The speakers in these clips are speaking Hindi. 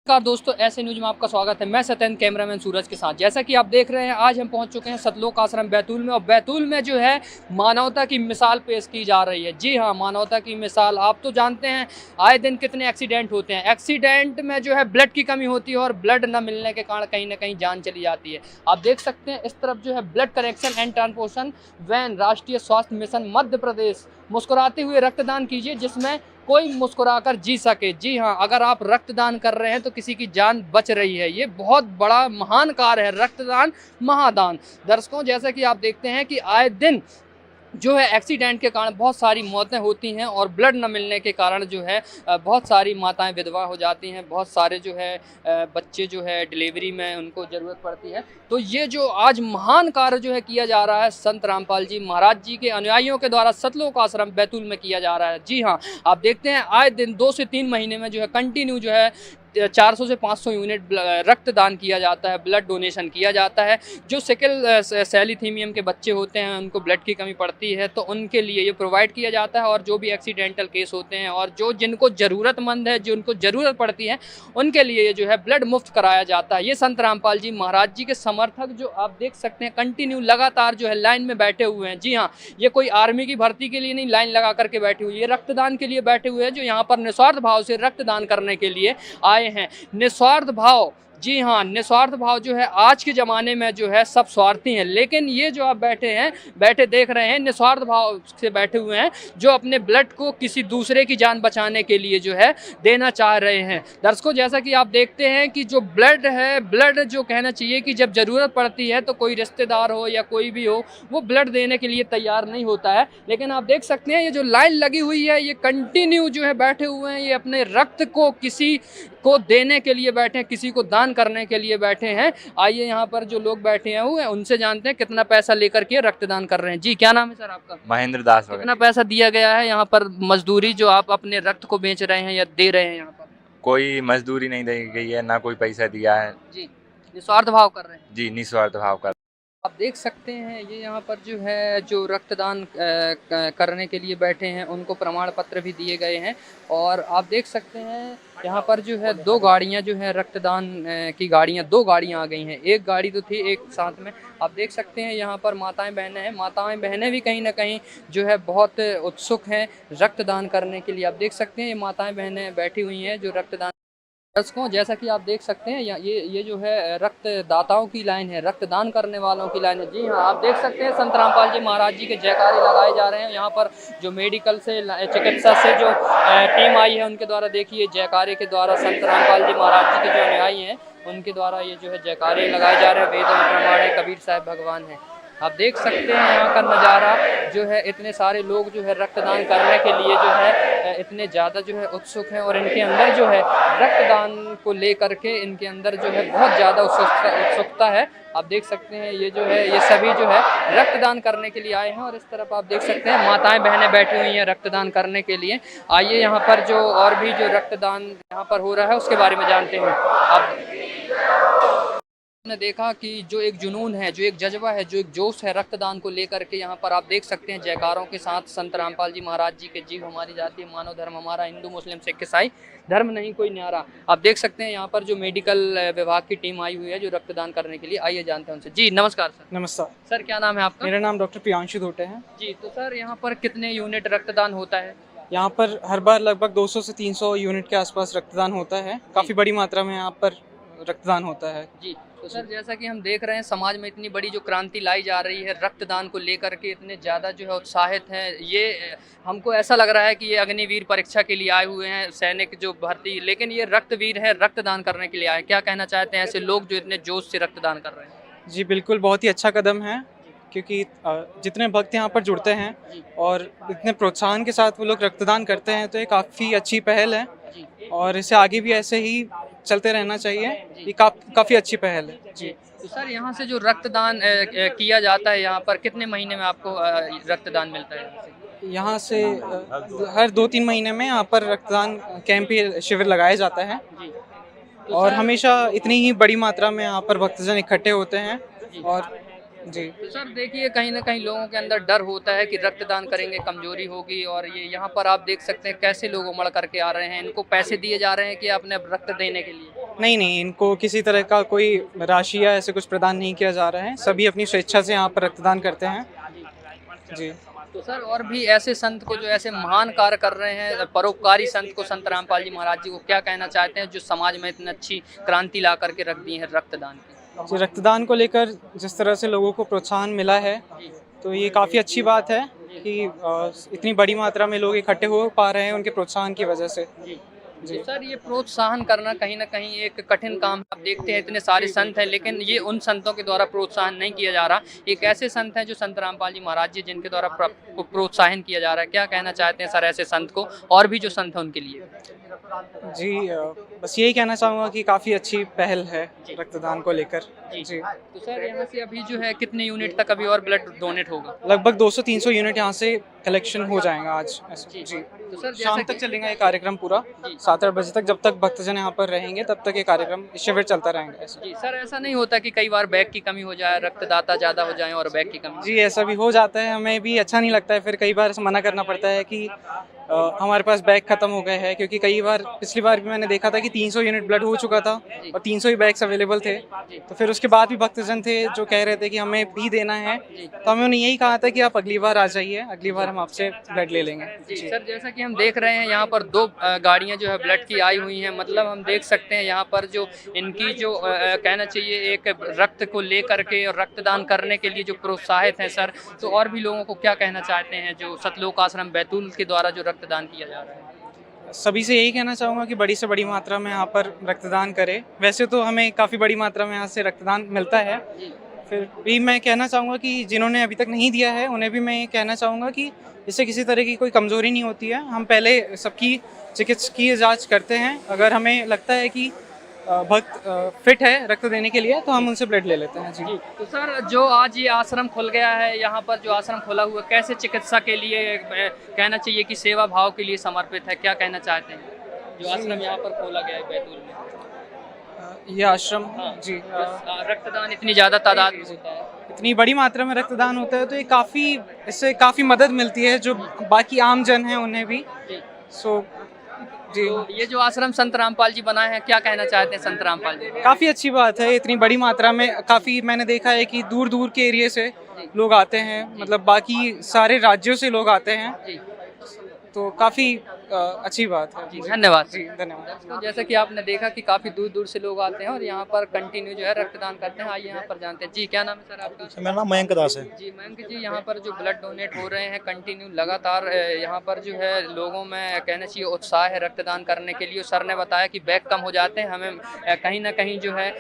नमस्कार दोस्तों, ऐसे न्यूज में आपका स्वागत है। मैं सत्यन कैमरामैन सूरज के साथ। जैसा कि आप देख रहे हैं, आज हम पहुंच चुके हैं सतलोक आश्रम बैतूल में। और बैतूल में जो है मानवता की मिसाल पेश की जा रही है। जी हाँ, मानवता की मिसाल। आप तो जानते हैं आए दिन कितने एक्सीडेंट होते हैं। एक्सीडेंट में जो है ब्लड की कमी होती है और ब्लड न मिलने के कारण कहीं ना कहीं जान चली जाती है। आप देख सकते हैं इस तरफ जो है blood collection and transfusion van राष्ट्रीय स्वास्थ्य मिशन मध्य प्रदेश। मुस्कुराते हुए रक्तदान कीजिए जिसमें कोई मुस्कुराकर जी सके। जी हाँ, अगर आप रक्तदान कर रहे हैं तो किसी की जान बच रही है। ये बहुत बड़ा महान कार्य है, रक्तदान महादान। दर्शकों, जैसा कि आप देखते हैं कि आए दिन जो है एक्सीडेंट के कारण बहुत सारी मौतें होती हैं और ब्लड न मिलने के कारण जो है बहुत सारी माताएं विधवा हो जाती हैं। बहुत सारे जो है बच्चे जो है डिलीवरी में उनको ज़रूरत पड़ती है। तो ये जो आज महान कार्य जो है किया जा रहा है संत रामपाल जी महाराज जी के अनुयायियों के द्वारा सतलोक आश्रम बैतूल में किया जा रहा है। जी हाँ, आप देखते हैं आए दिन 2 से 3 महीने में जो है कंटिन्यू जो है 400 से 500 यूनिट रक्तदान किया जाता है, ब्लड डोनेशन किया जाता है। जो सिकल सेलिथीमियम के बच्चे होते हैं, उनको ब्लड की कमी पड़ती है, तो उनके लिए ये प्रोवाइड किया जाता है। और जो भी एक्सीडेंटल केस होते हैं और जो जिनको ज़रूरतमंद है, जो उनको ज़रूरत पड़ती है, उनके लिए ये जो है ब्लड मुफ्त कराया जाता है। ये संत रामपाल जी महाराज जी के समर्थक जो आप देख सकते हैं कंटिन्यू लगातार जो है लाइन में बैठे हुए हैं। जी हाँ, ये कोई आर्मी की भर्ती के लिए नहीं लाइन लगा करके बैठी हुई है, रक्तदान के लिए बैठे हुए हैं, जो यहाँ पर निस्वार्थ भाव से रक्तदान करने के लिए आए हैं। निस्वार्थ भाव, जी हाँ, निस्वार्थ भाव जो है आज के ज़माने में जो है सब स्वार्थी हैं, लेकिन ये जो आप बैठे देख रहे हैं निस्वार्थ भाव से बैठे हुए हैं, जो अपने ब्लड को किसी दूसरे की जान बचाने के लिए जो है देना चाह रहे हैं। दर्शकों, जैसा कि आप देखते हैं कि जो ब्लड है, ब्लड जो कहना चाहिए कि जब ज़रूरत पड़ती है तो कोई रिश्तेदार हो या कोई भी हो, वो ब्लड देने के लिए तैयार नहीं होता है। लेकिन आप देख सकते हैं ये जो लाइन लगी हुई है, ये कंटिन्यू जो है बैठे हुए हैं, ये अपने रक्त को किसी को देने के लिए बैठे हैं, किसी को दान करने के लिए बैठे हैं। आइए यहाँ पर जो लोग बैठे हुए हैं उनसे जानते हैं कितना पैसा लेकर के रक्तदान कर रहे हैं। जी, क्या नाम है सर आपका? महेंद्र दास वगैरह। कितना पैसा दिया गया है यहाँ पर मजदूरी जो आप अपने रक्त को बेच रहे हैं या दे रहे हैं यहाँ पर? कोई मजदूरी नहीं दी गई है, ना कोई पैसा दिया है। जी, निस्वार्थ भाव कर रहे हैं। जी, निस्वार्थ भाव का। आप देख सकते हैं ये यहाँ पर जो है जो रक्तदान करने के लिए बैठे हैं उनको प्रमाण पत्र भी दिए गए हैं। और आप देख सकते हैं यहाँ पर जो है 2 गाड़ियाँ जो है रक्तदान की गाड़ियाँ, 2 गाड़ियाँ आ गई हैं। एक गाड़ी तो थी एक साथ में। आप देख सकते हैं यहाँ पर माताएं बहनें हैं। माताएं बहनें भी कहीं ना कहीं जो है बहुत उत्सुक हैं रक्तदान करने के लिए। आप देख सकते हैं ये माताएं बहनें बैठी हुई हैं जो रक्तदान। दर्शकों, जैसा कि आप देख सकते हैं ये जो है रक्तदाताओं की लाइन है, रक्तदान करने वालों की लाइन है। जी हाँ, आप देख सकते हैं संत रामपाल जी महाराज जी के जयकारे लगाए जा रहे हैं। यहाँ पर जो मेडिकल से चिकित्सा से जो टीम आई है उनके द्वारा देखिए जयकारे के द्वारा संत रामपाल जी महाराज जी के जो अनुयायी हैं उनके द्वारा ये जो है जयकारे लगाए जा रहे हैं। वेदों में प्रमाण है, कबीर साहब भगवान है। आप देख सकते हैं यहाँ का नज़ारा जो है, इतने सारे लोग जो है रक्तदान करने के लिए जो है इतने ज़्यादा जो है उत्सुक हैं। और इनके अंदर जो है रक्तदान को लेकर के इनके अंदर जो है बहुत ज़्यादा उत्सुकता है। आप देख सकते हैं ये जो है ये सभी जो है रक्तदान करने के लिए आए हैं। और इस तरफ आप देख सकते हैं माताएं बहनें बैठी हुई हैं रक्तदान करने के लिए। आइए यहाँ पर जो और भी जो रक्तदान यहाँ पर हो रहा है उसके बारे में जानते हैं। आप ने देखा कि जो एक जुनून है, जो एक जज्बा है, जो एक जोश है रक्तदान को लेकर के, यहाँ पर आप देख सकते हैं जयकारों के साथ संत रामपाल जी महाराज जी के जीव हमारी जाति है, मानव धर्म हमारा, हिंदू मुस्लिम सिख ईसाई धर्म नहीं कोई न्यारा। आप देख सकते हैं यहाँ पर जो मेडिकल विभाग की टीम आई हुई है जो रक्तदान करने के लिए। आइए जानते हैं उनसे। जी नमस्कार सर। नमस्कार सर, क्या नाम है आपका? मेरा नाम डॉक्टर प्रियांशु धोटे है। जी, तो सर यहाँ पर कितने यूनिट रक्तदान होता है? यहाँ पर हर बार लगभग 200 से 300 यूनिट के आसपास रक्तदान होता है। काफ़ी बड़ी मात्रा में यहाँ पर रक्तदान होता है। जी, तो सर जैसा कि हम देख रहे हैं समाज में इतनी बड़ी जो क्रांति लाई जा रही है रक्तदान को लेकर के, इतने ज़्यादा जो है उत्साहित हैं, ये हमको ऐसा लग रहा है कि ये अग्निवीर परीक्षा के लिए आए हुए हैं सैनिक जो भर्ती, लेकिन ये रक्तवीर है, रक्तदान करने के लिए आए। क्या कहना चाहते हैं ऐसे लोग जो इतने जोश से रक्तदान कर रहे हैं? जी बिल्कुल, बहुत ही अच्छा कदम है, क्योंकि जितने भक्त यहाँ पर जुड़ते हैं और इतने प्रोत्साहन के साथ वो लोग रक्तदान करते हैं, तो ये काफ़ी अच्छी पहल है और इसे आगे भी ऐसे ही चलते रहना चाहिए। ये काफ़ी अच्छी पहल है। जी, तो सर यहाँ से जो रक्तदान किया जाता है यहाँ पर कितने महीने में आपको रक्तदान मिलता है? यहाँ से हर 2-3 महीने में यहाँ पर रक्तदान कैंप शिविर लगाया जाता है। तो और हमेशा इतनी ही बड़ी मात्रा में यहाँ पर भक्तजन इकट्ठे होते हैं। और जी, तो सर देखिए कहीं ना कहीं लोगों के अंदर डर होता है कि रक्तदान करेंगे कमजोरी होगी। और ये यहाँ पर आप देख सकते हैं कैसे लोग उमड़ करके आ रहे हैं, इनको पैसे दिए जा रहे हैं कि आपने रक्त देने के लिए। नहीं नहीं, इनको किसी तरह का कोई राशि या ऐसे कुछ प्रदान नहीं किया जा रहा है। सभी अपनी स्वेच्छा से यहाँ पर रक्तदान करते हैं। जी। तो सर और भी ऐसे संत को जो ऐसे महान कार्य कर रहे हैं, परोपकारी संत को, संत रामपाल जी महाराज जी को क्या कहना चाहते हैं जो समाज में इतनी अच्छी क्रांति ला करके रख दी है रक्तदान की? जी, रक्तदान को लेकर जिस तरह से लोगों को प्रोत्साहन मिला है, तो ये काफ़ी अच्छी बात है कि इतनी बड़ी मात्रा में लोग इकट्ठे हो पा रहे हैं उनके प्रोत्साहन की वजह से। जी सर, ये प्रोत्साहन करना कहीं ना कहीं एक कठिन काम है। आप देखते हैं इतने सारे संत हैं, लेकिन ये उन संतों के द्वारा प्रोत्साहन नहीं किया जा रहा। एक ऐसे संत हैं जो संत रामपाल जी महाराज जी, जिनके द्वारा प्रोत्साहन किया जा रहा है। क्या कहना चाहते हैं सर ऐसे संत को और भी जो संत हैं उनके लिए? जी, बस यही कहना चाहूँगा कि काफ़ी अच्छी पहल है रक्तदान को लेकर। जी। तो सर यहाँ से अभी जो है कितने यूनिट तक अभी और ब्लड डोनेट होगा? लगभग 200-300 यूनिट यहाँ से कलेक्शन हो जाएगा आज। ऐसा जी। तो सर शाम तक चलेगा ये कार्यक्रम पूरा, 7-8 बजे तक, जब तक भक्तजन यहाँ पर रहेंगे तब तक ये कार्यक्रम शिविर चलता रहेगा। ऐसा जी सर, ऐसा नहीं होता कि कई बार बैग की कमी हो जाए, रक्तदाता ज़्यादा हो जाए और बैग की कमी? जी, ऐसा भी हो जाता है। हमें भी अच्छा नहीं लगता है, फिर कई बार मना करना पड़ता है कि हमारे पास बैग ख़त्म हो गए हैं, क्योंकि कई बार पिछली बार भी मैंने देखा था कि 300 यूनिट ब्लड हो चुका था और 300 ही बैग्स अवेलेबल थे। तो फिर उसके बाद भी भक्तजन थे जो कह रहे थे कि हमें भी देना है, तो हमें उन्हें यही कहा था कि आप अगली बार आ जाइए, अगली बार हम आपसे ब्लड ले लेंगे। जी सर, जैसा कि हम देख रहे हैं यहाँ पर 2 गाड़ियाँ जो है ब्लड की आई हुई हैं। मतलब हम देख सकते हैं यहाँ पर जो इनकी जो कहना चाहिए एक रक्त को ले करके और रक्तदान करने के लिए जो प्रोत्साहित हैं सर, तो और भी लोगों को क्या कहना चाहते हैं जो सतलोक आश्रम बैतूल के द्वारा जो रक्तदान किया जा रहा है? सभी से यही कहना चाहूँगा कि बड़ी से बड़ी मात्रा में यहाँ पर रक्तदान करें। वैसे तो हमें काफ़ी बड़ी मात्रा में यहाँ से रक्तदान मिलता है, फिर भी मैं कहना चाहूँगा कि जिन्होंने अभी तक नहीं दिया है उन्हें भी मैं कहना चाहूँगा कि इससे किसी तरह की कोई कमज़ोरी नहीं होती है। हम पहले सबकी चिकित्सकीय जांच करते हैं, अगर हमें लगता है कि भक्त फिट है रक्त देने के लिए तो हम उनसे ब्लड ले लेते हैं। जी। तो सर जो आज ये आश्रम खुल गया है, यहाँ पर जो आश्रम खुला हुआ, कैसे चिकित्सा के लिए कहना चाहिए कि सेवा भाव के लिए समर्पित है, क्या कहना चाहते हैं जो आश्रम यहाँ पर खोला गया है बैतूल में? ये आश्रम, जी, रक्तदान इतनी ज़्यादा तादाद में होता है, इतनी बड़ी मात्रा में रक्तदान होता है, तो ये इससे काफ़ी मदद मिलती है जो बाकी आम जन हैं उन्हें भी। सो जी, तो ये जो आश्रम संत रामपाल जी बनाए हैं, क्या कहना चाहते हैं संत रामपाल जी? काफ़ी अच्छी बात है। इतनी बड़ी मात्रा में काफ़ी मैंने देखा है कि दूर दूर के एरिया से लोग आते हैं, मतलब बाकी सारे राज्यों से लोग आते हैं, तो काफ़ी अच्छी बात है। जी धन्यवाद। जी धन्यवाद। तो जैसा कि आपने देखा कि काफ़ी दूर दूर से लोग आते हैं और यहाँ पर कंटिन्यू जो है रक्तदान करते हैं। आइए यहाँ पर जानते हैं। जी क्या नाम है सर आपका? मेरा नाम मयंक दास है। जी मयंक जी, यहाँ पर जो ब्लड डोनेट हो रहे हैं कंटिन्यू लगातार, यहाँ पर जो है लोगों में कहना चाहिए उत्साह है रक्तदान करने के लिए। सर ने बताया कि बैग कम हो जाते हैं, हमें कहीं ना कहीं जो है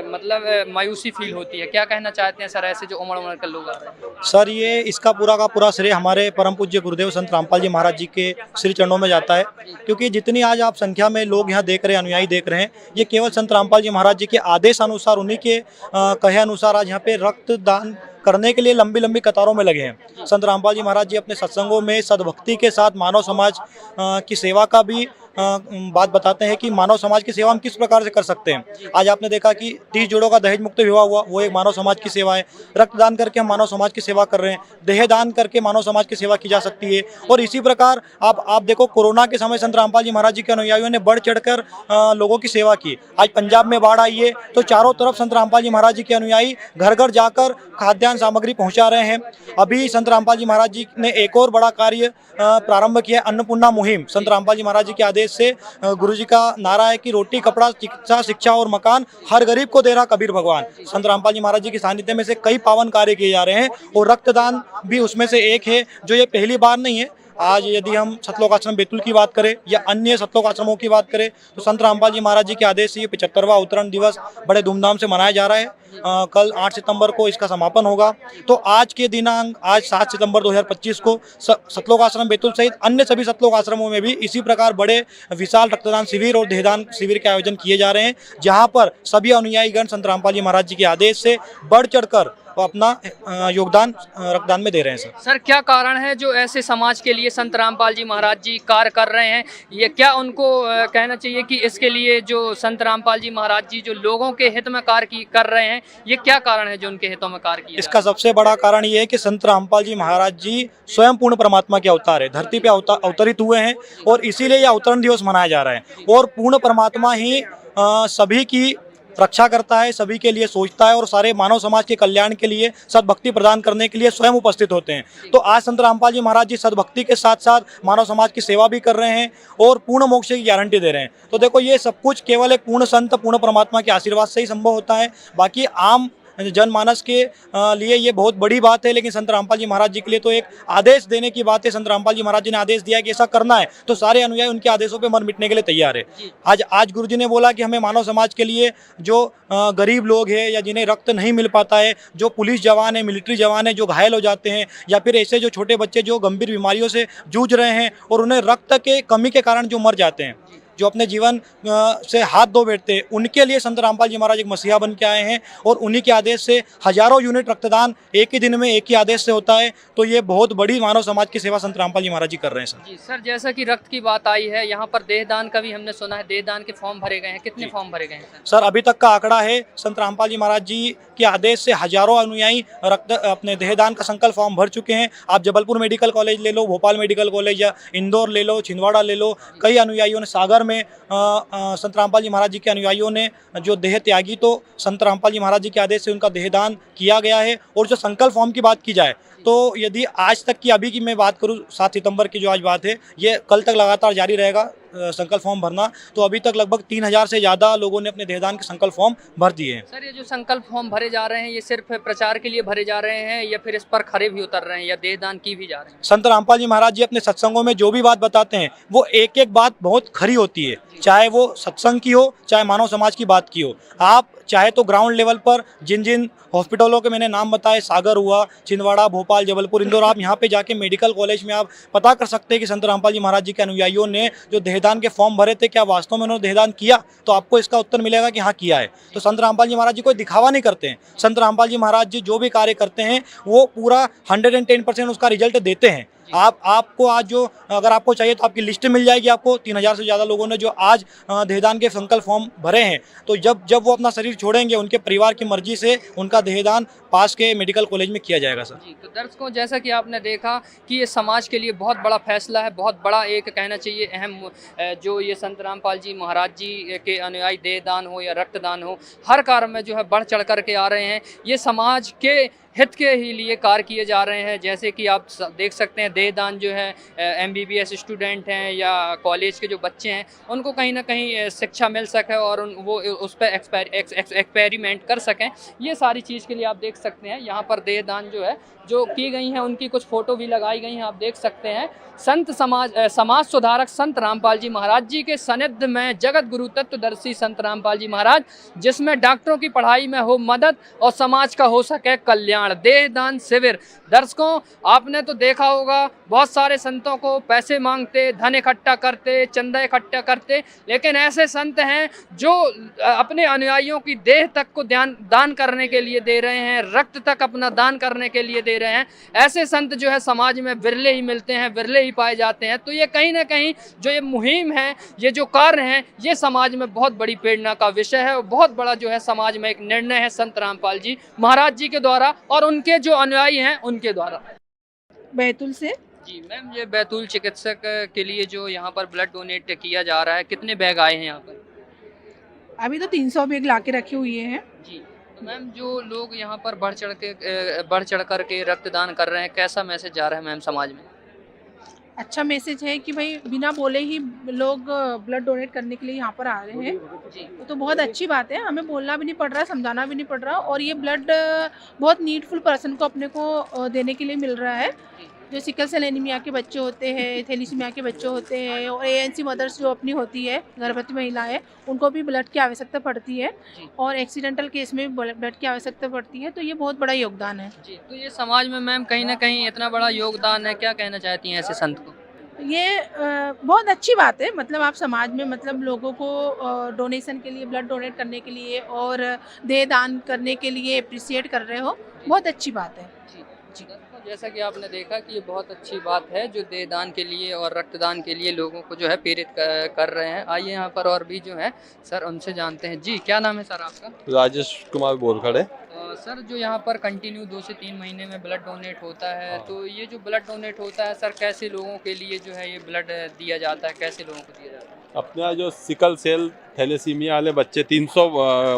मतलब मायूसी फील होती है। क्या कहना चाहते हैं सर ऐसे जो उमड़ उमड़ कर लोग आ रहे हैं? सर ये इसका पूरा का पूरा श्रेय हमारे परम पूज्य गुरुदेव संत रामपाल जी महाराज जी के श्री चरणों में जाता है, क्योंकि जितनी आज आप संख्या में लोग यहाँ देख रहे हैं, अनुयायी देख रहे हैं, ये केवल संत रामपाल जी महाराज जी के आदेश अनुसार, उन्हीं के कहे अनुसार आज यहाँ पे रक्तदान करने के लिए लंबी लंबी कतारों में लगे हैं। संत रामपाल जी महाराज जी अपने सत्संगों में सद्भक्ति के साथ मानव समाज की सेवा का भी बात बताते हैं कि मानव समाज की सेवा हम किस प्रकार से कर सकते हैं। आज आपने देखा कि 30 जोड़ों का दहेज मुक्त विवाह हुआ, वो एक मानव समाज की सेवा है। रक्तदान करके हम मानव समाज की सेवा कर रहे हैं, देहदान करके मानव समाज की सेवा की जा सकती है। और इसी प्रकार आप देखो, कोरोना के समय संत रामपाल जी महाराज जी के अनुयायियों ने बढ़ चढ़कर लोगों की सेवा की। आज पंजाब में बाढ़ आई है तो चारों तरफ संत रामपाल जी महाराज जी के अनुयायी घर घर जाकर खाद्यान्न सामग्री पहुँचा रहे हैं। अभी संत रामपाल जी महाराज जी ने एक और बड़ा कार्य प्रारंभ किया, अन्नपूर्णा मुहिम। संत रामपाल जी महाराज जी के आदेश से गुरु जी का नारा है कि रोटी कपड़ा चिकित्सा शिक्षा और मकान हर गरीब को दे रहा कबीर भगवान। संत रामपाल जी महाराज जी के सानिध्य में से कई पावन कार्य किए जा रहे हैं और रक्तदान भी उसमें से एक है, जो ये पहली बार नहीं है। आज यदि हम सतलोक आश्रम बैतूल की बात करें या अन्य सतलोक आश्रमों की बात करें तो संत रामपाल जी महाराज जी के आदेश से ये 75वां अवतरण दिवस बड़े धूमधाम से मनाया जा रहा है। कल 8 सितंबर को इसका समापन होगा। तो आज के दिनांक आज 7 सितंबर 2025 को सतलोक आश्रम बैतूल सहित अन्य सभी सतलोक आश्रमों में भी इसी प्रकार बड़े विशाल रक्तदान शिविर और देहदान शिविर के आयोजन किए जा रहे हैं, जहां पर सभी अनुयायीगण संत रामपाल जी महाराज जी के आदेश से बढ़ चढ़कर वो अपना योगदान रक्तदान में दे रहे हैं। सर क्या कारण है जो ऐसे समाज के लिए संत रामपाल जी महाराज जी कार्य कर रहे हैं? ये क्या उनको कहना चाहिए कि इसके लिए जो संत रामपाल जी महाराज जी जो लोगों के हित में कार्य कर रहे हैं, ये क्या कारण है जो उनके हितों में कार्य किया? इसका सबसे बड़ा कारण ये है कि संत रामपाल जी महाराज जी स्वयं पूर्ण परमात्मा के अवतार है, धरती पे अवतरित हुए हैं और इसीलिए यह अवतरण दिवस मनाया जा रहा है। और पूर्ण परमात्मा ही सभी की रक्षा करता है, सभी के लिए सोचता है और सारे मानव समाज के कल्याण के लिए सद्भक्ति प्रदान करने के लिए स्वयं उपस्थित होते हैं। तो आज संत रामपाल जी महाराज जी सद्भक्ति के साथ साथ मानव समाज की सेवा भी कर रहे हैं और पूर्ण मोक्ष की गारंटी दे रहे हैं। तो देखो, ये सब कुछ केवल एक पूर्ण संत, पूर्ण परमात्मा के आशीर्वाद से ही संभव होता है। बाकी आम जनमानस के लिए ये बहुत बड़ी बात है, लेकिन संत रामपाल जी महाराज जी के लिए तो एक आदेश देने की बात है। संत रामपाल जी महाराज जी ने आदेश दिया कि ऐसा करना है, तो सारे अनुयायी उनके आदेशों पे मर मिटने के लिए तैयार है। आज गुरु जी ने बोला कि हमें मानव समाज के लिए जो गरीब लोग हैं या जिन्हें रक्त नहीं मिल पाता है, जो पुलिस जवान है, मिलिट्री जवान है, जो घायल हो जाते हैं, या फिर ऐसे जो छोटे बच्चे जो गंभीर बीमारियों से जूझ रहे हैं और उन्हें रक्त के कमी के कारण जो मर जाते हैं, जो अपने जीवन से हाथ धो बैठते हैं, उनके लिए संत रामपाल जी महाराज एक मसीहा बन के आए हैं और उन्हीं के आदेश से हजारों यूनिट रक्तदान एक ही दिन में एक ही आदेश से होता है। तो ये बहुत बड़ी मानव समाज की सेवा संत रामपाल जी महाराज जी कर रहे हैं सर। जी सर, जैसा कि रक्त की बात आई है, यहाँ पर देहदान का भी हमने सुना है, देहदान के फॉर्म भरे गए हैं, कितने फॉर्म भरे गए हैं सर? अभी तक का आंकड़ा है, संत रामपाल जी महाराज जी के आदेश से हजारों अनुयायी अपने देहदान का संकल्प फॉर्म भर चुके हैं। आप जबलपुर मेडिकल कॉलेज ले लो, भोपाल मेडिकल कॉलेज या इंदौर ले लो, छिंदवाड़ा ले लो, कई अनुयायियों ने, सागर में संत रामपाल जी महाराज जी के अनुयायियों ने जो देह त्यागी, तो संत रामपाल जी महाराज जी के आदेश से उनका देहदान किया गया है। और जो संकल्प फॉर्म की बात की जाए, तो यदि आज तक की, अभी की मैं बात करूं, 7 सितंबर की जो आज बात है, ये कल तक लगातार जारी रहेगा संकल्प फॉर्म भरना। तो अभी तक लगभग 3000 से ज़्यादा लोगों ने अपने देहदान के संकल्प फॉर्म भर दिए हैं। सर, ये जो संकल्प फॉर्म भरे जा रहे हैं, ये सिर्फ प्रचार के लिए भरे जा रहे हैं या फिर इस पर खरे भी उतर रहे हैं या देहदान की भी जा रहे हैं? संत रामपाल जी महाराज जी अपने सत्संगों में जो भी बात बताते हैं, वो एक एक बात बहुत खरी होती है, चाहे वो सत्संग की हो, चाहे मानव समाज की बात की हो। आप चाहे तो ग्राउंड लेवल पर जिन जिन हॉस्पिटलों के मैंने नाम बताए, सागर हुआ, छिंदवाड़ा, भोपाल, जबलपुर, इंदौर, आप यहाँ पे जाके मेडिकल कॉलेज में आप पता कर सकते हैं कि संत रामपाल जी महाराज जी के अनुयायियों ने जो देहदान के फॉर्म भरे थे, क्या वास्तव में उन्होंने देहदान किया? तो आपको इसका उत्तर मिलेगा कि हाँ, किया है। तो संत रामपाल जी महाराज जी कोई दिखावा नहीं करते हैं। संत रामपाल जी महाराज जी जो भी कार्य करते हैं, वो पूरा 110% उसका रिजल्ट देते हैं। आपको आज जो, अगर आपको चाहिए तो आपकी लिस्ट मिल जाएगी आपको। 3000 से ज़्यादा लोगों ने जो आज देहदान के संकल्प फॉर्म भरे हैं, तो जब वो अपना शरीर छोड़ेंगे, उनके परिवार की मर्जी से उनका देहदान पास के मेडिकल कॉलेज में किया जाएगा सर। जी, तो दर्शकों, जैसा कि आपने देखा कि ये समाज के लिए बहुत बड़ा फैसला है, बहुत बड़ा एक कहना चाहिए अहम, जो ये संत रामपाल जी महाराज जी के अनुयायी देहदान हो या रक्तदान हो, हर कार्य में जो है बढ़ चढ़ करके आ रहे हैं। ये समाज के हित के ही लिए कार्य किए जा रहे हैं। जैसे कि आप देख सकते हैं, देहदान जो है MBBS स्टूडेंट हैं या कॉलेज के जो बच्चे हैं, उनको कहीं ना कहीं शिक्षा मिल सके और वो उस पर एक्सपेरिमेंट कर सकें। ये सारी चीज़ के लिए आप देख सकते हैं यहाँ पर देहदान जो है जो की गई हैं, उनकी कुछ फ़ोटो भी लगाई गई हैं, आप देख सकते हैं। संत समाज सुधारक संत रामपाल जी महाराज जी के सानिध्य में जगत गुरु तत्वदर्शी संत रामपाल जी महाराज, जिसमें डॉक्टरों की पढ़ाई में हो मदद और समाज का हो सके कल्याण, देहदान शिविर। दर्शकों, आपने तो देखा होगा, बहुत सारे संतों को पैसे मांगते, धन इकट्ठा करते, चंदा इकट्ठा करते, लेकिन ऐसे संत हैं जो अपने अनुयायियों की देह तक को दान करने के लिए दे रहे हैं, रक्त तक अपना दान करने के लिए दे रहे हैं। ऐसे संत जो है समाज में विरले ही मिलते हैं, विरले ही पाए जाते हैं। तो ये कहीं ना कहीं जो ये मुहिम है, ये जो कार्य हैं, ये समाज में बहुत बड़ी प्रेरणा का विषय है और बहुत बड़ा जो है समाज में एक निर्णय है संत रामपाल जी महाराज जी के द्वारा और उनके जो अनुयायी हैं उनके द्वारा। बैतूल से। जी मैम, ये बैतूल चिकित्सक के लिए जो यहाँ पर ब्लड डोनेट किया जा रहा है, कितने बैग आए हैं यहाँ पर? अभी तो 300 बैग ला के रखे हुए हैं जी। तो मैम, जो लोग यहाँ पर बढ़ चढ़ करके रक्तदान कर रहे हैं, कैसा मैसेज जा रहा है मैम समाज में? अच्छा मैसेज है कि भाई बिना बोले ही लोग ब्लड डोनेट करने के लिए यहाँ पर आ रहे हैं जी। तो बहुत अच्छी बात है। हमें बोलना भी नहीं पड़ रहा, समझाना भी नहीं पड़ रहा और ये ब्लड बहुत नीडफुल पर्सन को अपने को देने के लिए मिल रहा है। जो सिकल सेल एनीमिया के बच्चे होते हैं, थैलीसीमिया के बच्चे होते हैं और ANC मदर्स जो अपनी होती है, गर्भवती महिलाएं, उनको भी ब्लड की आवश्यकता पड़ती है और एक्सीडेंटल केस में भी ब्लड की आवश्यकता पड़ती है। तो ये बहुत बड़ा योगदान है जी। तो ये समाज में मैम कहीं ना कहीं इतना बड़ा योगदान है, क्या कहना चाहती हैं ऐसे संत को? ये बहुत अच्छी बात है। मतलब आप समाज में मतलब लोगों को डोनेशन के लिए, ब्लड डोनेट करने के लिए और देह दान करने के लिए अप्रिशिएट कर रहे हो, बहुत अच्छी बात है। जी। जैसा कि आपने देखा कि ये बहुत अच्छी बात है जो देहदान के लिए और रक्तदान के लिए लोगों को जो है प्रेरित कर रहे हैं। आइए यहाँ पर और भी जो है सर उनसे जानते हैं। जी क्या नाम है सर आपका? राजेश कुमार बोरखड़े। सर जो यहाँ पर कंटिन्यू 2 से 3 महीने में ब्लड डोनेट होता है, तो ये जो ब्लड डोनेट होता है सर कैसे लोगों के लिए जो है ये ब्लड दिया जाता है, कैसे लोगों को दिया जाता है? अपने यहाँ जो सिकल सेल थैलेसीमिया वाले बच्चे 300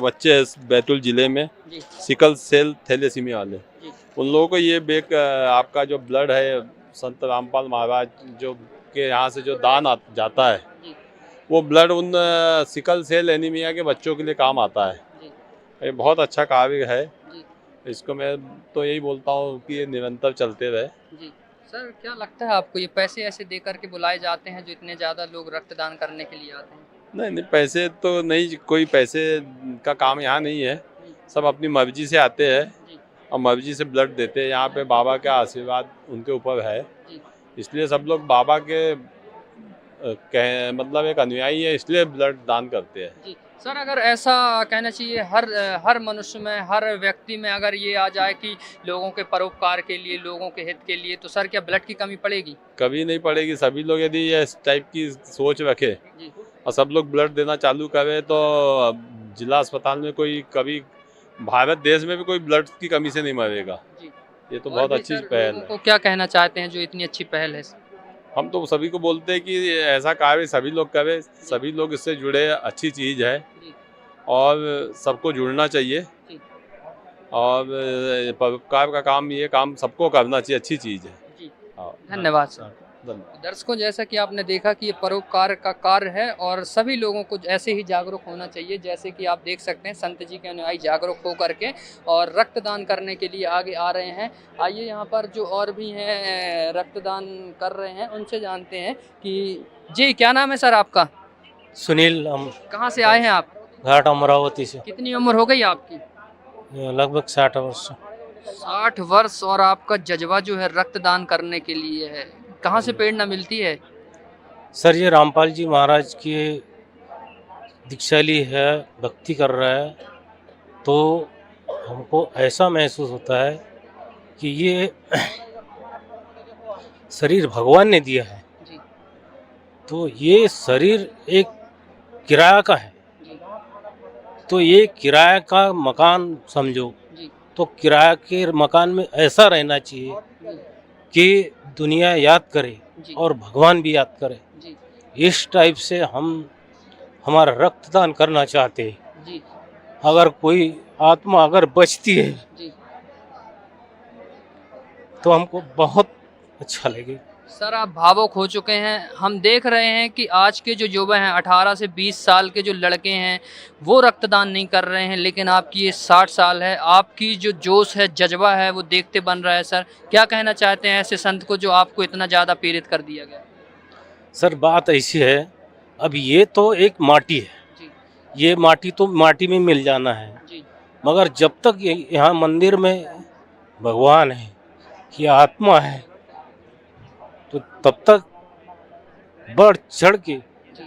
बच्चे हैं इस बैतूल जिले में, जी सिकल सेल थैलेसीमिया वाले, जी उन लोगों को ये आपका जो ब्लड है संत रामपाल महाराज जो के यहाँ से जो दान जाता है जी वो ब्लड उन सिकल सेल एनीमिया के बच्चों के लिए काम आता है। जी ये बहुत अच्छा कार्य है, जी इसको मैं तो यही बोलता हूँ कि ये निरंतर चलते रहे। जी। सर क्या लगता है आपको ये पैसे ऐसे दे करके बुलाए जाते हैं जो इतने ज़्यादा लोग रक्तदान करने के लिए आते हैं? नहीं पैसे तो नहीं, कोई पैसे का काम यहाँ नहीं है, सब अपनी मर्जी से आते हैं जी और मर्जी से ब्लड देते हैं। यहाँ पे बाबा का आशीर्वाद उनके ऊपर है, जी इसलिए सब लोग बाबा के मतलब एक अनुयायी है, इसलिए ब्लड दान करते हैं। जी। सर अगर ऐसा कहना चाहिए हर मनुष्य में, हर व्यक्ति में अगर ये आ जाए कि लोगों के परोपकार के लिए, लोगों के हित के लिए, तो सर क्या ब्लड की कमी पड़ेगी? कभी नहीं पड़ेगी। सभी लोग यदि इस टाइप की सोच रखे जी और सब लोग ब्लड देना चालू करें तो जिला अस्पताल में कोई कभी भारत देश में भी कोई ब्लड की कमी से नहीं मरेगा। जी। ये तो और बहुत भी अच्छी सर पहल लोगों है। को क्या कहना चाहते हैं जो इतनी अच्छी पहल है? हम तो सभी को बोलते हैं कि ऐसा कार्य सभी लोग करें, सभी लोग इससे जुड़े, अच्छी चीज़ है जी और सबको जुड़ना चाहिए जी और परोपकार का काम, ये काम सबको करना चाहिए, अच्छी चीज़ है। जी। हाँ, धन्यवाद सर। धन्यवाद। दर्शकों जैसा कि आपने देखा कि ये परोपकार का कार्य है और सभी लोगों को ऐसे ही जागरूक होना चाहिए। जैसे कि आप देख सकते हैं संत जी के अनुयायी जागरूक होकर के और रक्तदान करने के लिए आगे आ रहे हैं। आइए यहाँ पर जो और भी हैं रक्तदान कर रहे हैं उनसे जानते हैं कि जी क्या नाम है सर आपका? सुनील, हम कहाँ से आए हैं आप? घाट अमरावती से। कितनी उम्र हो गई आपकी? लगभग 60 वर्ष। 60 वर्ष। और आपका जज्बा जो है रक्तदान करने के लिए है, कहाँ से प्रेरणा मिलती है? सर ये रामपाल जी महाराज की दीक्षाली है, भक्ति कर रहा है, तो हमको ऐसा महसूस होता है कि ये शरीर भगवान ने दिया है, जी तो ये शरीर एक किराया का है, जी तो ये किराया का मकान समझो, जी तो किराया के मकान में ऐसा रहना चाहिए जी कि दुनिया याद करे जी और भगवान भी याद करे। जी इस टाइप से हम हमारा रक्तदान करना चाहते हैं। जी अगर कोई आत्मा अगर बचती है जी। तो हमको बहुत अच्छा लगे। सर आप भावुक हो चुके हैं। हम देख रहे हैं कि आज के जो युवा हैं 18 से 20 साल के जो लड़के हैं वो रक्तदान नहीं कर रहे हैं, लेकिन आपकी ये 60 साल है, आपकी जो जोश है, जज्बा है, वो देखते बन रहा है। सर क्या कहना चाहते हैं ऐसे संत को जो आपको इतना ज़्यादा प्रेरित कर दिया गया? सर बात ऐसी है, अब ये तो एक माटी है, जी ये माटी तो माटी में मिल जाना है, जी मगर जब तक यहाँ मंदिर में भगवान है, ये आत्मा है, तो तब तक बढ़ चढ़ के जी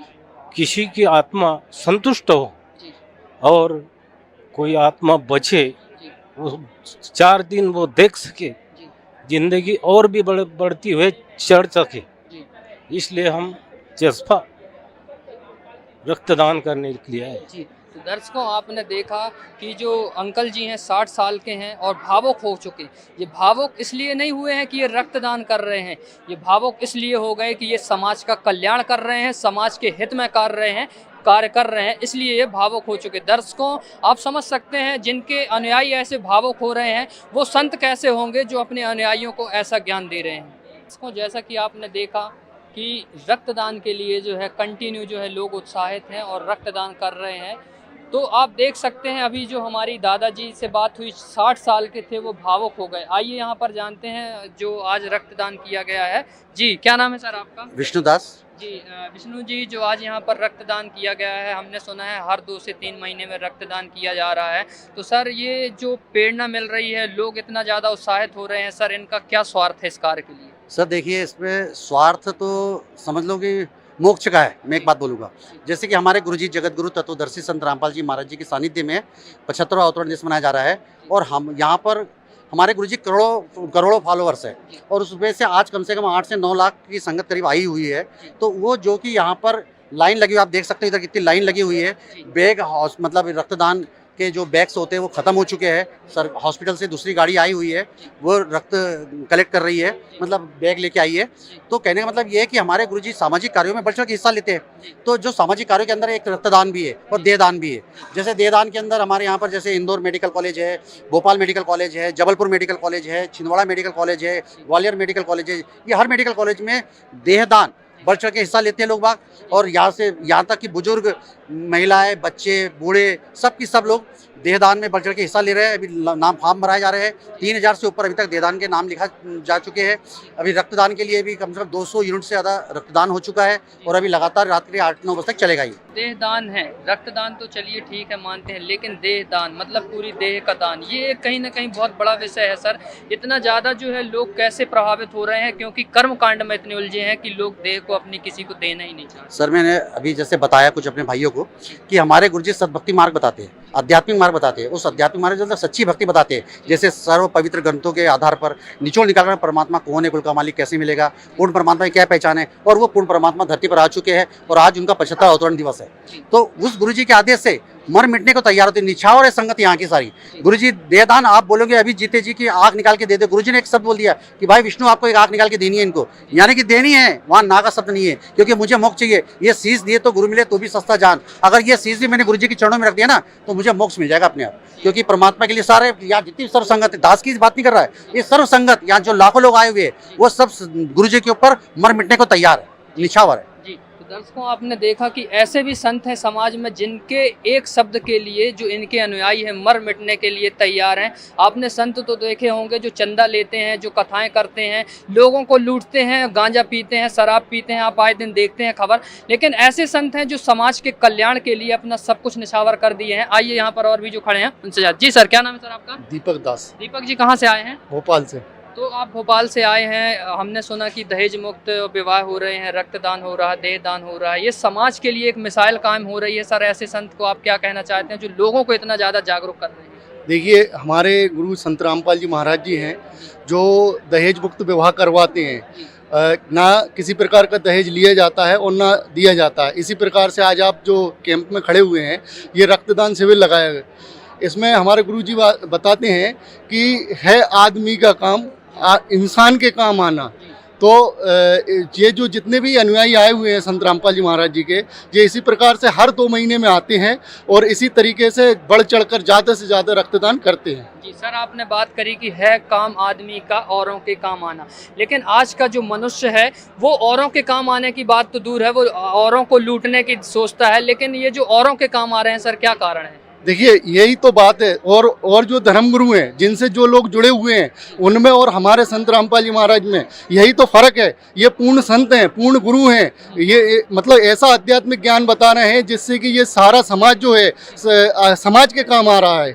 किसी की आत्मा संतुष्ट हो जी और कोई आत्मा बचे, जी वो 4 दिन वो देख सके, जी जिंदगी और भी बढ़ती हुए चढ़ सके, जी इसलिए हम जज्बा रक्तदान करने के लिए आए। जी। तो दर्शकों आपने देखा कि जो अंकल जी हैं 60 साल के हैं और भावुक हो चुके। ये भावुक इसलिए नहीं हुए हैं कि ये रक्तदान कर रहे हैं, ये भावुक इसलिए हो गए कि ये समाज का कल्याण कर रहे हैं, समाज के हित में कार्य कर रहे हैं, इसलिए ये भावुक हो चुके। दर्शकों आप समझ सकते हैं जिनके अनुयायी ऐसे भावुक हो रहे हैं वो संत कैसे होंगे जो अपने अनुयायियों को ऐसा ज्ञान दे रहे हैं। दर्शकों जैसा कि आपने देखा कि रक्तदान के लिए जो है कंटिन्यू जो है लोग उत्साहित हैं और रक्तदान कर रहे हैं। तो आप देख सकते हैं अभी जो हमारी दादाजी से बात हुई 60 साल के थे, वो भावुक हो गए। आइए यहाँ पर जानते हैं जो आज रक्तदान किया गया है। जी क्या नाम है सर आपका? विष्णुदास। जी विष्णु जी, जो आज यहाँ पर रक्तदान किया गया है, हमने सुना है हर 2 से 3 महीने में रक्तदान किया जा रहा है, तो सर ये जो प्रेरणा मिल रही है, लोग इतना ज़्यादा उत्साहित हो रहे हैं, सर इनका क्या स्वार्थ है इस कार्य के लिए? सर देखिए, इसमें स्वार्थ तो समझ लो कि मोक्ष का है। मैं एक बात बोलूँगा, जैसे कि हमारे गुरुजी जगत गुरु तत्वदर्शी संत रामपाल जी महाराज जी के सानिध्य में 75वां अवतरण दिवस मनाया जा रहा है और हम यहाँ पर हमारे गुरुजी करोड़ों करोड़ों फॉलोअर्स है और उसमें से आज कम से कम 8 से 9 लाख की संगत करीब आई हुई है। तो वो जो कि यहाँ पर लाइन लगी हुई, आप देख सकते हैं इधर कितनी लाइन लगी हुई है। बैग मतलब रक्तदान के जो बैग्स होते हैं वो ख़त्म हो चुके हैं। सर हॉस्पिटल से दूसरी गाड़ी आई हुई है, वो रक्त कलेक्ट कर रही है, मतलब बैग लेके आई है। तो कहने का मतलब ये है कि हमारे गुरुजी सामाजिक कार्यों में बढ़ चढ़ के हिस्सा लेते हैं। तो जो सामाजिक कार्यों के अंदर एक रक्तदान भी है और देहदान भी है। जैसे देहदान के अंदर हमारे यहाँ पर जैसे इंदौर मेडिकल कॉलेज है, भोपाल मेडिकल कॉलेज है, जबलपुर मेडिकल कॉलेज है, छिंदवाड़ा मेडिकल कॉलेज है, ग्वालियर मेडिकल कॉलेज है। ये हर मेडिकल कॉलेज में देहदान बढ़ चढ़ के हिस्सा लेते हैं लोग बाग। और यहाँ तक कि बुजुर्ग, महिलाएं, बच्चे, बूढ़े, सब लोग देहदान में बढ़ चढ़ के हिस्सा ले रहे हैं। अभी नाम फॉर्म भराए जा रहे हैं। 3000 से ऊपर अभी तक देहदान के नाम लिखा जा चुके हैं। अभी रक्तदान के लिए भी कम से कम 200 यूनिट से ज़्यादा रक्तदान हो चुका है और अभी लगातार रात्रि 8-9 बजे तक चलेगा ये। देहदान है, रक्तदान तो चलिए ठीक है मानते हैं, लेकिन देहदान मतलब पूरी देह का दान, ये कहीं ना कहीं बहुत बड़ा विषय है सर। इतना ज़्यादा जो है लोग कैसे प्रभावित हो रहे हैं, क्योंकि कर्म कांड में इतने उलझे हैं कि लोग देह को अपनी किसी को देना ही नहीं चाहते। सर मैंने अभी जैसे बताया कुछ अपने भाइयों को कि हमारे गुरुजी सद्भक्ति मार्ग बताते हैं, आध्यात्मिक मार्ग बताते हैं। उस आध्यात्मिक मार्ग जो सच्ची भक्ति बताते हैं, जैसे सर्व पवित्र ग्रंथों के आधार पर निचोड़ निकालकर परमात्मा कौन है, कुल का मालिक कैसे मिलेगा, पूर्ण परमात्मा की क्या पहचान है, और वो पूर्ण परमात्मा धरती पर आ चुके हैं और आज उनका 75वां अवतरण दिवस है। तो उस गुरुजी के आदेश से मर मिटने को तैयार होते, निछावर है संगत यहाँ की सारी। गुरुजी देहदान आप बोलोगे अभी जीते जी की आँख निकाल के दे दे। गुरुजी ने एक शब्द बोल दिया कि भाई विष्णु आपको एक आँख निकाल के देनी है इनको, यानी कि देनी है, वहाँ ना का शब्द नहीं है, क्योंकि मुझे मोक्ष चाहिए। ये शीश दिए तो गुरु मिले तो भी सस्ता जान। अगर ये शीश भी मैंने गुरुजी के चरणों में रख दिया ना तो मुझे मोक्ष मिल जाएगा अपने आप, क्योंकि परमात्मा के लिए सारे यहाँ जितनी सर्व संगत है, दास की बात नहीं कर रहा है, ये सर्व संगत यहाँ जो लाखों लोग आए हुए हैं वो सब गुरुजी के ऊपर मर मिटने को तैयार है, निछावर है। दर्शकों आपने देखा कि ऐसे भी संत हैं समाज में जिनके एक शब्द के लिए जो इनके अनुयायी हैं मर मिटने के लिए तैयार हैं। आपने संत तो देखे होंगे जो चंदा लेते हैं, जो कथाएं करते हैं, लोगों को लूटते हैं, गांजा पीते हैं, शराब पीते हैं, आप आए दिन देखते हैं खबर। लेकिन ऐसे संत हैं जो समाज के कल्याण के लिए अपना सब कुछ निछावर कर दिए हैं। आइए यहाँ पर और भी जो खड़े हैं उनसे जी सर, क्या नाम है सर आपका? दीपक दास। दीपक जी कहाँ से आए हैं? भोपाल से। तो आप भोपाल से आए हैं, हमने सुना कि दहेज मुक्त विवाह हो रहे हैं, रक्तदान हो रहा है, देहदान हो रहा है, ये समाज के लिए एक मिसाइल कायम हो रही है। सर ऐसे संत को आप क्या कहना चाहते हैं जो लोगों को इतना ज़्यादा जागरूक कर रहे हैं? देखिए हमारे गुरु संत रामपाल जी महाराज जी हैं जो दहेज मुक्त विवाह करवाते हैं। ना किसी प्रकार का दहेज लिया जाता है और ना दिया जाता है। इसी प्रकार से आज आप जो कैंप में खड़े हुए हैं, ये रक्तदान शिविर लगाया गया। इसमें हमारे गुरु जी बताते हैं कि है आदमी का काम इंसान के काम आना। तो ये जो जितने भी अनुयायी आए हुए हैं संत रामपाल जी महाराज जी के, ये इसी प्रकार से हर 2 महीने में आते हैं और इसी तरीके से बढ़ चढ़कर ज़्यादा से ज़्यादा रक्तदान करते हैं। जी सर, आपने बात करी कि है काम आदमी का औरों के काम आना, लेकिन आज का जो मनुष्य है वो औरों के काम आने की बात तो दूर है, वो औरों को लूटने की सोचता है। लेकिन ये जो औरों के काम आ रहे हैं सर, क्या कारण है? देखिए यही तो बात है। और जो धर्मगुरु हैं जिनसे जो लोग जुड़े हुए हैं उनमें और हमारे संत रामपाल जी महाराज में यही तो फर्क है। ये पूर्ण संत हैं, पूर्ण गुरु हैं। ये मतलब ऐसा आध्यात्मिक ज्ञान बता रहे हैं जिससे कि ये सारा समाज जो है समाज के काम आ रहा है।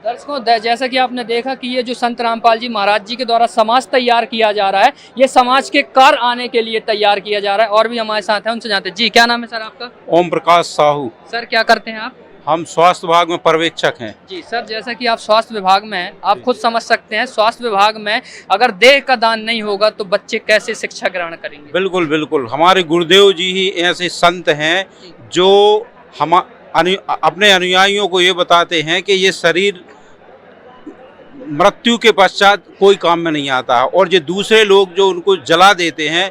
दर्शकों जैसा कि आपने देखा कि ये जो संत रामपाल जी महाराज जी के द्वारा समाज तैयार किया जा रहा है, ये समाज के कार्य आने के लिए तैयार किया जा रहा है। और भी हमारे साथ हैं, उनसे जानते हैं। जी क्या नाम है सर आपका? ओम प्रकाश साहू। सर क्या करते हैं आप? हम स्वास्थ्य विभाग में पर्यवेक्षक हैं। जी सर, जैसा कि आप स्वास्थ्य विभाग में हैं, आप खुद समझ सकते हैं स्वास्थ्य विभाग में अगर देह का दान नहीं होगा तो बच्चे कैसे शिक्षा ग्रहण करेंगे? बिल्कुल बिल्कुल, हमारे गुरुदेव जी ही ऐसे संत हैं जो हम अपने अनुयायियों को ये बताते हैं कि ये शरीर मृत्यु के पश्चात कोई काम में नहीं आता है, और जो दूसरे लोग जो उनको जला देते हैं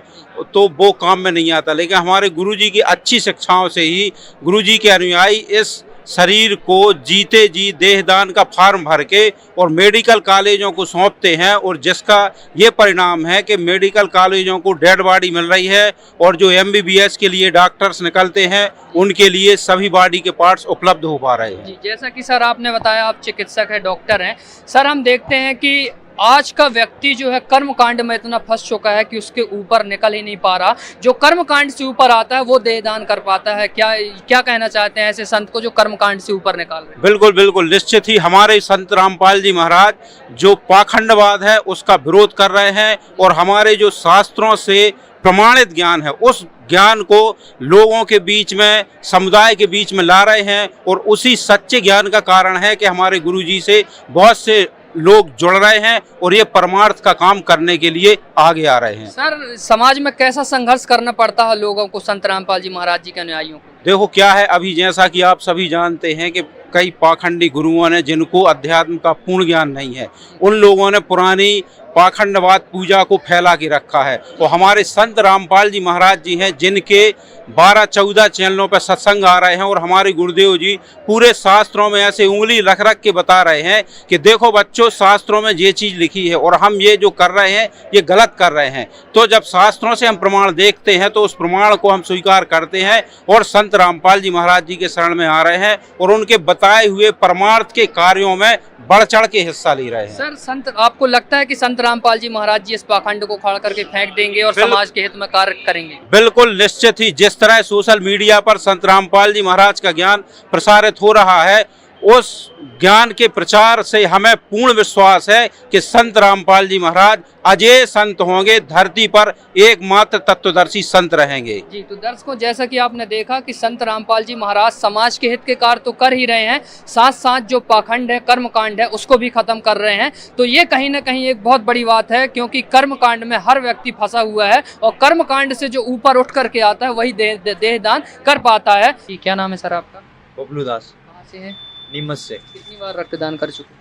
तो वो काम में नहीं आता। लेकिन हमारे गुरुजी की अच्छी शिक्षाओं से ही गुरुजी के अनुयायी इस शरीर को जीते जी देहदान का फार्म भर के और मेडिकल कॉलेजों को सौंपते हैं, और जिसका ये परिणाम है कि मेडिकल कॉलेजों को डेड बॉडी मिल रही है, और जो MBBS के लिए डॉक्टर्स निकलते हैं उनके लिए सभी बॉडी के पार्ट्स उपलब्ध हो पा रहे हैं। जी, जैसा कि सर आपने बताया आप चिकित्सक हैं, डॉक्टर हैं। सर हम देखते हैं कि आज का व्यक्ति जो है कर्म कांड में इतना फंस चुका है कि उसके ऊपर निकल ही नहीं पा रहा। जो कर्म कांड से ऊपर आता है वो देहदान कर पाता है। क्या कहना चाहते हैं ऐसे संत को जो कर्म कांड से ऊपर निकाल रहे हैं? बिल्कुल बिल्कुल, निश्चित ही हमारे संत रामपाल जी महाराज जो पाखंडवाद है उसका विरोध कर रहे हैं, और हमारे जो शास्त्रों से प्रमाणित ज्ञान है उस ज्ञान को लोगों के बीच में, समुदाय के बीच में ला रहे हैं। और उसी सच्चे ज्ञान का कारण है कि हमारे गुरुजी से बहुत से लोग जुड़ रहे हैं और ये परमार्थ का काम करने के लिए आगे आ रहे हैं। सर समाज में कैसा संघर्ष करना पड़ता है लोगों को संत रामपाल जी महाराज जी के अनुयायियों को? देखो क्या है, अभी जैसा कि आप सभी जानते हैं कि कई पाखंडी गुरुओं ने, जिनको अध्यात्म का पूर्ण ज्ञान नहीं है, उन लोगों ने पुरानी पाखंडवाद पूजा को फैला के रखा है। और हमारे संत रामपाल जी महाराज जी हैं जिनके 12-14 चैनलों पर सत्संग आ रहे हैं और हमारे गुरुदेव जी पूरे शास्त्रों में ऐसे उंगली रख रख के बता रहे हैं कि देखो बच्चों, शास्त्रों में ये चीज़ लिखी है और हम ये जो कर रहे हैं ये गलत कर रहे हैं। तो जब शास्त्रों से हम प्रमाण देखते हैं तो उस प्रमाण को हम स्वीकार करते हैं और संत रामपाल जी महाराज जी के शरण में आ रहे हैं और उनके बताए हुए परमार्थ के कार्यों में बढ़ चढ़ के हिस्सा ले रहे हैं। सर संत, आपको लगता है कि संत रामपाल जी महाराज जी इस पाखंड को खड़ा करके फेंक देंगे और समाज के हित में कार्य करेंगे? बिल्कुल निश्चित ही। जिस तरह सोशल मीडिया पर संत रामपाल जी महाराज का ज्ञान प्रसारित हो रहा है, उस ज्ञान के प्रचार से हमें पूर्ण विश्वास है कि संत रामपाल जी महाराज अजय संत होंगे, धरती पर एकमात्र तत्वदर्शी संत रहेंगे। जी, तो दर्शकों जैसा कि आपने देखा कि संत रामपाल जी महाराज समाज के हित के कार्य तो कर ही रहे हैं, साथ साथ जो पाखंड है, कर्मकांड है, उसको भी खत्म कर रहे हैं। तो ये कहीं ना कहीं एक बहुत बड़ी बात है, क्योंकि कर्मकांड में हर व्यक्ति फंसा हुआ है और कर्मकांड से जो ऊपर उठ करके आता है वही देहदान कर पाता है। क्या नाम है सर आपका? बबलू दास। कहाँ से है? नीमच से। कितनी बार रक्तदान कर चुके?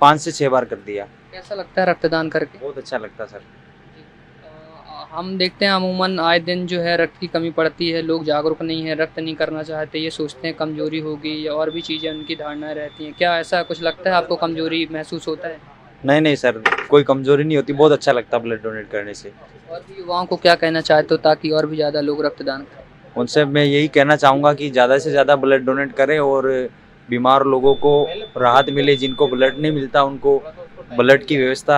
5 से 6 बार कर दिया। कैसा लगता है रक्तदान करके? बहुत अच्छा लगता सर। हम देखते हैं अमूमन आए दिन जो है रक्त की कमी पड़ती है, लोग जागरूक नहीं है, रक्त नहीं करना चाहते, ये सोचते हैं कमजोरी होगी या और भी चीज़ें उनकी धारणाएं रहती हैं। क्या ऐसा कुछ लगता है आपको, कमजोरी महसूस होता है? नहीं नहीं सर, कोई कमजोरी नहीं होती, बहुत अच्छा लगता ब्लड डोनेट करने से। और भी युवाओं को क्या कहना चाहते हो ताकि और भी ज़्यादा लोग रक्तदान करें? उनसे मैं यही कहना चाहूँगा कि ज़्यादा से ज़्यादा ब्लड डोनेट करें और बीमार लोगों को राहत मिले। जिनको ब्लड नहीं मिलता उनको ब्लड की व्यवस्था,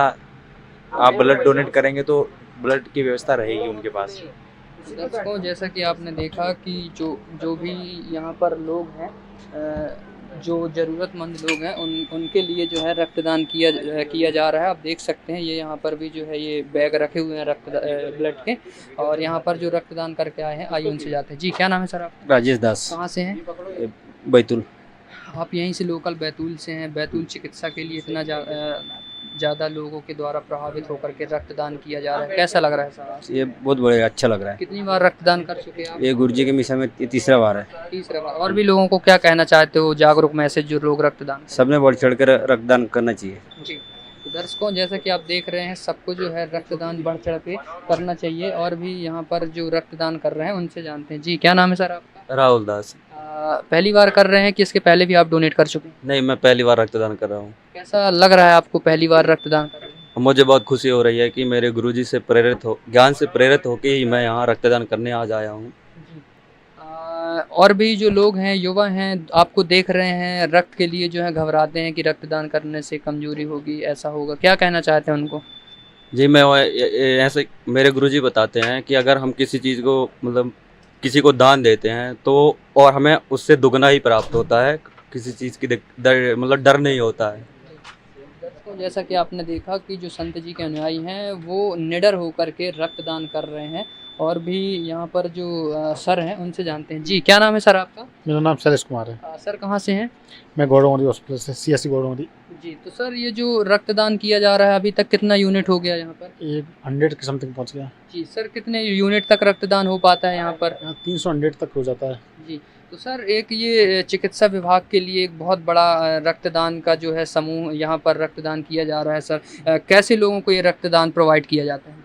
आप ब्लड डोनेट करेंगे तो ब्लड की व्यवस्था रहेगी उनके पास। दर्शकों जैसा कि आपने देखा कि जो भी यहाँ पर लोग हैं, जो ज़रूरतमंद लोग हैं, उनके लिए जो है रक्तदान किया जा रहा है। आप देख सकते हैं ये यहाँ पर भी जो है ये बैग रखे हुए हैं ब्लड के, और यहाँ पर जो रक्तदान करके आए हैं आइए उनसे जाते हैं। जी, क्या नाम है सर आपका? राजेश दास। कहाँ से हैं? बैतूल। आप यहीं से लोकल बैतूल से हैं। बैतूल चिकित्सा के लिए इतना ज़्यादा लोगों के द्वारा प्रभावित होकर के रक्तदान किया जा रहा है, कैसा लग रहा है सर? ये बहुत बढ़िया, अच्छा लग रहा है। कितनी बार रक्तदान कर चुके हैं आप? ये गुरुजी के मिशन में तीसरा बार है। तीसरा बार। और भी लोगों को क्या कहना चाहते हो, जागरूक मैसेज जो लोग रक्तदान? सबने बढ़ चढ़ कर रक्तदान करना चाहिए। जी, तो दर्शकों जैसा कि आप देख रहे हैं सबको जो है रक्तदान बढ़ चढ़ के करना चाहिए। और भी यहाँ पर जो रक्तदान कर रहे हैं उनसे जानते हैं। जी, क्या नाम है सर आपका? राहुल दास। पहली बार कर रहे हैं कि इसके पहले भी आप डोनेट कर चुके हैं? नहीं, मैं पहली बार रक्तदान कर रहा हूँ। कैसा लग रहा है आपको पहली बार रक्तदान कर रहे हैं? मुझे बहुत खुशी हो रही है कि मेरे गुरुजी से ज्ञान से प्रेरित होकर ही मैं यहाँ रक्तदान करने आज आया हूँ। और भी जो लोग हैं, युवा हैं, आपको देख रहे हैं, रक्त के लिए जो है घबराते हैं कि रक्तदान करने से कमजोरी होगी, ऐसा होगा, क्या कहना चाहते हैं उनको? जी, मैं ऐसे मेरे गुरुजी बताते हैं कि अगर हम किसी चीज़ को मतलब किसी को दान देते हैं तो और हमें उससे दुगना ही प्राप्त होता है, किसी चीज़ की डर नहीं होता है। तो जैसा कि आपने देखा कि जो संत जी के अनुयायी हैं वो निडर होकर के रक्तदान कर रहे हैं। और भी यहाँ पर जो सर हैं उनसे जानते हैं। जी, क्या नाम है सर आपका? मेरा नाम शैलेश कुमार है। सर कहाँ से हैं? मैं गौड़ोमरी हॉस्पिटल से, CSC गौड़ोमरी। जी, तो सर ये जो रक्तदान किया जा रहा है अभी तक कितना यूनिट हो गया यहाँ पर? ये 100 के समथिंग पहुँच गया। जी सर, कितने यूनिट तक रक्तदान हो पाता है यहाँ पर? 300-100 तक हो जाता है। जी, तो सर एक ये चिकित्सा विभाग के लिए एक बहुत बड़ा रक्तदान का जो है समूह यहाँ पर रक्तदान किया जा रहा है। सर कैसे लोगों को ये रक्तदान प्रोवाइड किया जाता है?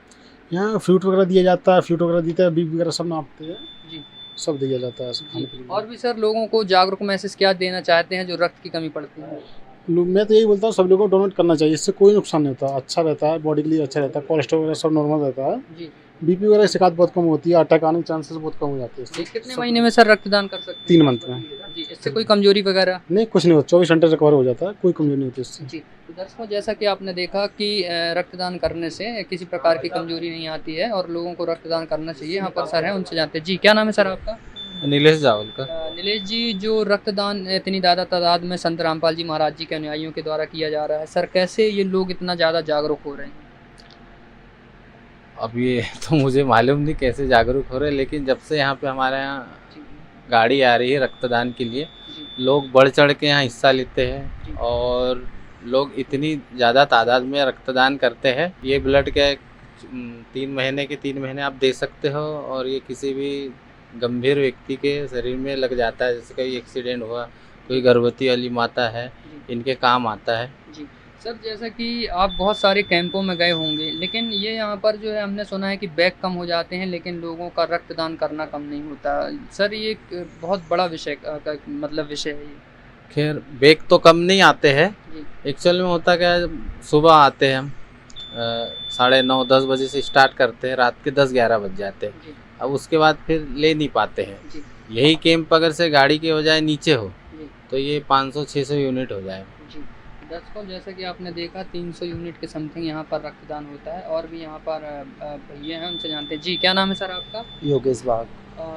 यहाँ फ्रूट वगैरह दिया जाता है, फ्रूट वगैरह देते हैं, बीप वगैरह सब नापते हैं। जी, सब दिया जाता है खाने के लिए। और भी सर लोगों को जागरूक मैसेज क्या देना चाहते हैं जो रक्त की कमी पड़ती है? मैं तो यही बोलता हूँ सब लोगों को डोनेट करना चाहिए, इससे कोई नुकसान नहीं होता, अच्छा रहता है, बॉडी के लिए अच्छा रहता है, कोलेस्ट्रॉल वगैरह सब नॉर्मल रहता है। जी, बीपी वगैरह शिकायत बहुत कम होती है, अटैक आने के चांसेस बहुत कम हो जाते हैं। कितने महीने में सर रक्तदान कर सकते हैं? 3 मंथ में। जी, इससे कोई कमजोरी वगैरह? नहीं, कुछ नहीं होता, 24 घंटे रिकवर हो जाता है, कोई कमजोरी नहीं होती इससे। जी, तो दर्शकों जैसा कि आपने देखा कि रक्तदान करने से किसी प्रकार की कमजोरी नहीं आती है और लोगों को रक्तदान करना चाहिए। यहाँ पर सर हैं उनसे जानते हैं। जी, क्या नाम है सर आपका? नीलेश जावलकर। नीलेश जी, जो रक्तदान इतनी ज़्यादा तादाद में संत रामपाल जी महाराज जी के अनुयायियों के द्वारा किया जा रहा है, सर कैसे ये लोग इतना ज़्यादा जागरूक हो रहे हैं? अब ये तो मुझे मालूम नहीं कैसे जागरूक हो रहे हैं, लेकिन जब से यहाँ पे हमारे यहाँ गाड़ी आ रही है रक्तदान के लिए, लोग बढ़ चढ़ के यहाँ हिस्सा लेते हैं और लोग इतनी ज़्यादा तादाद में रक्तदान करते हैं। ये ब्लड के 3 महीने के 3 महीने आप दे सकते हो और ये किसी भी गंभीर व्यक्ति के शरीर में लग जाता है, जैसे कोई एक्सीडेंट हुआ, कोई गर्भवती वाली माता है, इनके काम आता है। जी सर, जैसा कि आप बहुत सारे कैंपों में गए होंगे, लेकिन ये यहाँ पर जो है हमने सुना है कि बैग कम हो जाते हैं लेकिन लोगों का रक्तदान करना कम नहीं होता। सर ये एक बहुत बड़ा विषय का मतलब विषय है ये। खैर बेग तो कम नहीं आते हैं, जी एक्चुअल में होता क्या है, सुबह आते हैं हम 9:30-10 बजे से स्टार्ट करते हैं, रात के 10-11 बज जाते हैं। जी अब उसके बाद फिर ले नहीं पाते हैं। जी यही कैंप अगर से गाड़ी के बजाय नीचे हो जी तो ये 500-600 यूनिट हो जाए। जी दर्शकों, जैसा कि आपने देखा 300 यूनिट के समथिंग यहाँ पर रक्तदान होता है। और भी यहाँ पर भैया हैं, उनसे जानते हैं। जी क्या नाम है सर आपका? योगेश बाग,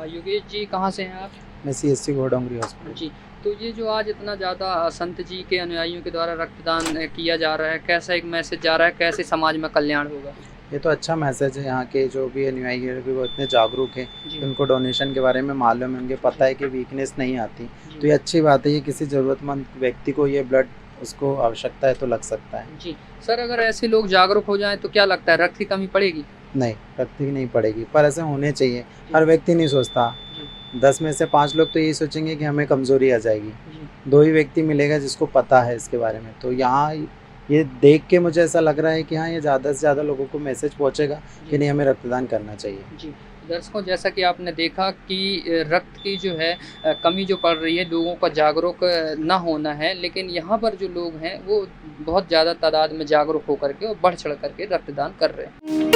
योगेश जी कहाँ से हैं आप? मैं CSC घोड़ोंगरी हॉस्पिटल। जी, तो ये जो आज इतना ज़्यादा संत जी के अनुयायियों के द्वारा रक्तदान किया जा रहा है, कैसा एक मैसेज जा रहा है, कैसे समाज में कल्याण होगा? ये तो अच्छा मैसेज है, यहाँ के जो भी अनुयायी है वो इतने जागरूक हैं, जी उनको डोनेशन के बारे में मालूम है, उनको पता है कि वीकनेस नहीं आती, तो जी ये अच्छी बात है। ये किसी ज़रूरतमंद व्यक्ति को ये ब्लड उसको आवश्यकता है तो लग सकता है। जी सर, अगर ऐसे लोग जागरूक हो जाएं तो क्या लगता है रक्त की कमी पड़ेगी? नहीं, रक्त की नहीं पड़ेगी, पर ऐसे होने चाहिए। हर व्यक्ति नहीं सोचता, जी 10 में से 5 लोग तो यही सोचेंगे कि हमें कमज़ोरी आ जाएगी, जी 2 ही व्यक्ति मिलेगा जिसको पता है इसके बारे में। तो यहाँ ये देख के मुझे ऐसा लग रहा है कि हाँ, ये ज़्यादा से ज़्यादा लोगों को मैसेज पहुँचेगा कि नहीं, हमें रक्तदान करना चाहिए। जी दर्शकों, जैसा कि आपने देखा कि रक्त की जो है कमी जो पड़ रही है, लोगों का जागरूक ना होना है, लेकिन यहाँ पर जो लोग हैं वो बहुत ज़्यादा तादाद में जागरूक होकर के और बढ़ चढ़ करके रक्तदान कर रहे हैं।